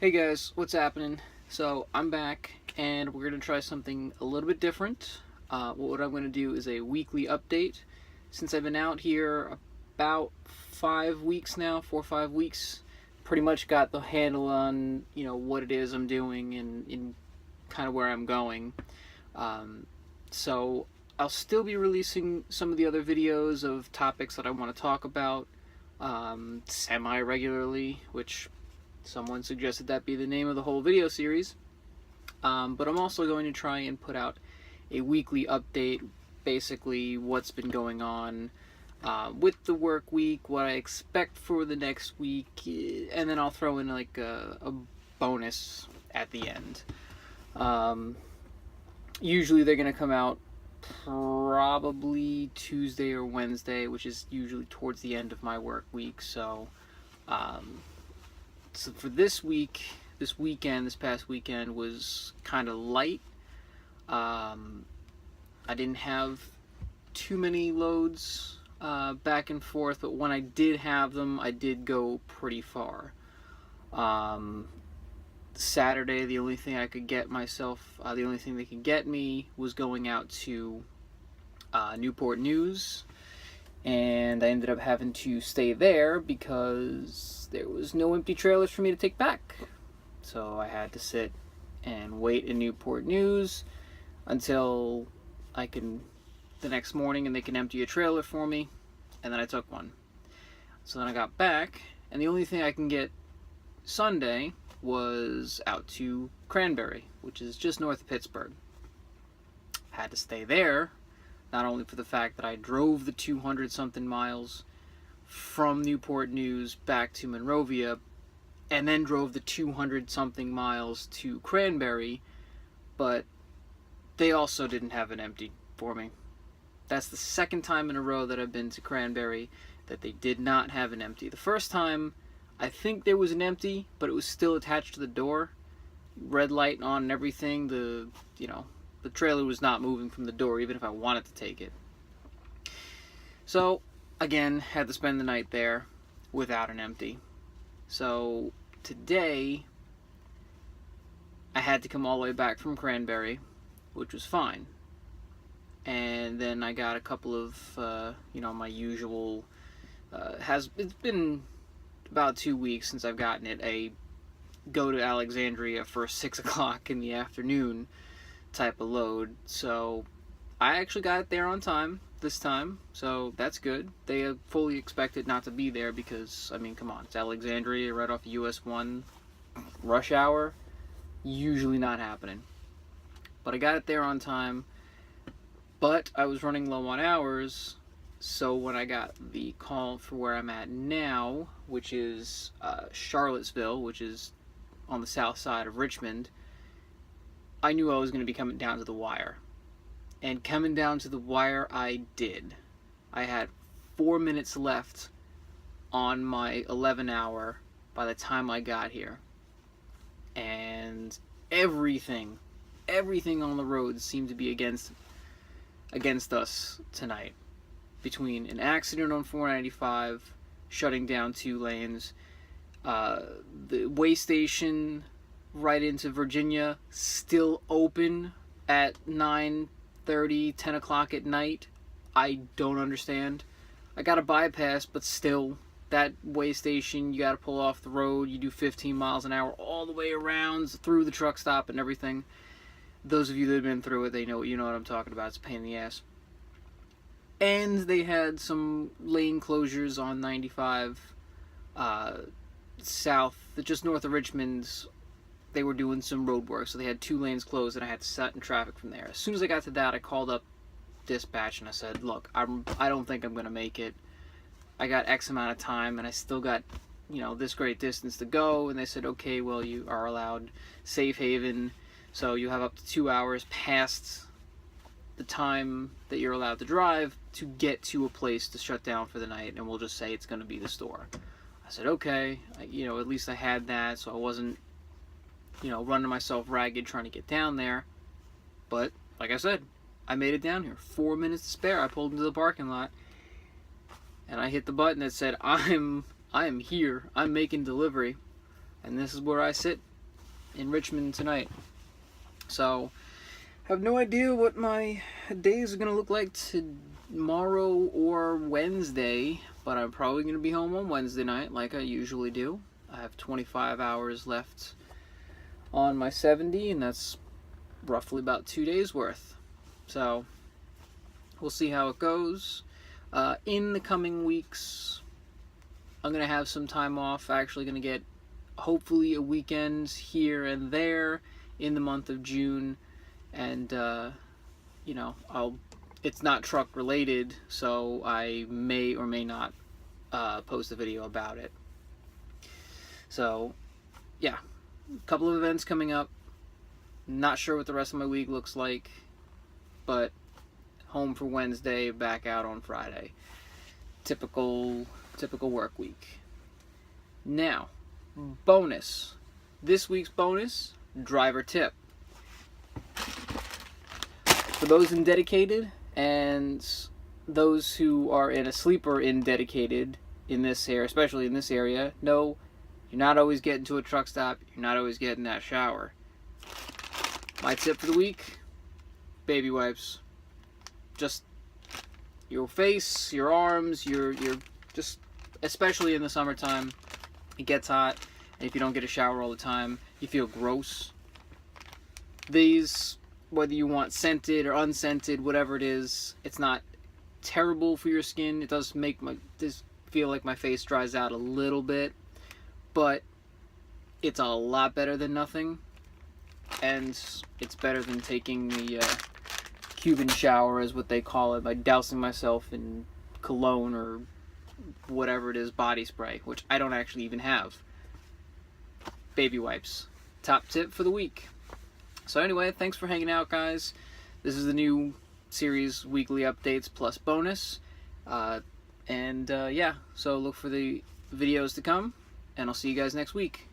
Hey guys, what's happening? So I'm back and we're going to try something a little bit different. What I'm going to do is a weekly update. Since I've been out here about 5 weeks now, 4 or 5 weeks, pretty much got the handle on, what it is I'm doing and kind of where I'm going. So I'll still be releasing some of the other videos of topics that I want to talk about semi-regularly, which someone suggested that be the name of the whole video series. But I'm also going to try and put out a weekly update, basically what's been going on with the work week, what I expect for the next week, and then I'll throw in like a bonus at the end. Usually they're going to come out probably Tuesday or Wednesday, which is usually towards the end of my work week. So for this week, this past weekend was kind of light. I didn't have too many loads back and forth, but when I did have them, I did go pretty far. Saturday, the only thing I could get myself, the only thing they could get me was going out to Newport News, and I ended up having to stay there because there was no empty trailers for me to take back. So I had to sit and wait in Newport News until the next morning, and they can empty a trailer for me, and then I took one. So then I got back, and the only thing I can get Sunday was out to Cranberry, which is just north of Pittsburgh. Had to stay there, not only for the fact that I drove the 200 something miles from Newport News back to Monrovia, and then drove the 200 something miles to Cranberry, but they also didn't have it empty for me. That's the second time in a row that I've been to Cranberry that they did not have an empty. The first time, I think there was an empty, but it was still attached to the door. Red light on and everything. The trailer was not moving from the door, even if I wanted to take it. So, again, had to spend the night there without an empty. So, today, I had to come all the way back from Cranberry, which was fine. And then I got a couple of, my usual, it's been about 2 weeks since I've gotten it, a go to Alexandria for 6 o'clock in the afternoon type of load. So I actually got it there on time this time, so that's good. They fully expected not to be there because, come on, it's Alexandria right off US 1, rush hour, usually not happening. But I got it there on time, but I was running low on hours, so when I got the call for where I'm at now, which is Charlottesville, which is on the south side of Richmond, I knew I was going to be coming down to the wire. And coming down to the wire, I did. I had 4 minutes left on my 11 hour by the time I got here. And everything on the road seemed to be against us tonight. Between an accident on 495, shutting down 2 lanes, the way station right into Virginia still open at 9:30, 10 o'clock at night. I don't understand. I got a bypass, but still, that way station, you got to pull off the road. You do 15 miles an hour all the way around through the truck stop and everything. Those of you that have been through it, you know what I'm talking about. It's a pain in the ass. And they had some lane closures on 95 south, just north of Richmond. They were doing some road work, so they had 2 lanes closed, and I had to sit in traffic from there. As soon as I got to that, I called up dispatch and I said, look, I don't think I'm going to make it. I got X amount of time, and I still got, this great distance to go. And they said, okay, well, you are allowed safe haven, so you have up to 2 hours past the time that you're allowed to drive to get to a place to shut down for the night, and we'll just say it's going to be the store. I said, okay, at least I had that, so I wasn't, running myself ragged trying to get down there. But, like I said, I made it down here. 4 minutes to spare. I pulled into the parking lot, and I hit the button that said, I am here. I'm making delivery, and this is where I sit in Richmond tonight. So, I have no idea what my days are going to look like tomorrow or Wednesday, but I'm probably going to be home on Wednesday night like I usually do. I have 25 hours left on my 70, and that's roughly about 2 days worth. So, we'll see how it goes. In the coming weeks, I'm going to have some time off. Actually going to get hopefully a weekend here and there in the month of June. And, you know, it's not truck related, so I may or may not post a video about it. So, yeah, a couple of events coming up. Not sure what the rest of my week looks like, but home for Wednesday, back out on Friday. Typical work week. Now, bonus. This week's bonus, driver tip. For those in dedicated and those who are in a sleeper in dedicated in this area, especially in this area, no, you're not always getting to a truck stop. You're not always getting that shower. My tip for the week, baby wipes. Just your face, your arms, your just, especially in the summertime, it gets hot, and if you don't get a shower all the time, you feel gross. These, whether you want scented or unscented, whatever it is, it's not terrible for your skin. It does make this feel like my face dries out a little bit, but it's a lot better than nothing, and it's better than taking the Cuban shower, is what they call it, by dousing myself in cologne or whatever it is, body spray, which I don't actually even have. Baby wipes. Top tip for the week. So anyway, thanks for hanging out, guys. This is the new series, weekly updates plus bonus. Yeah, so look for the videos to come, and I'll see you guys next week.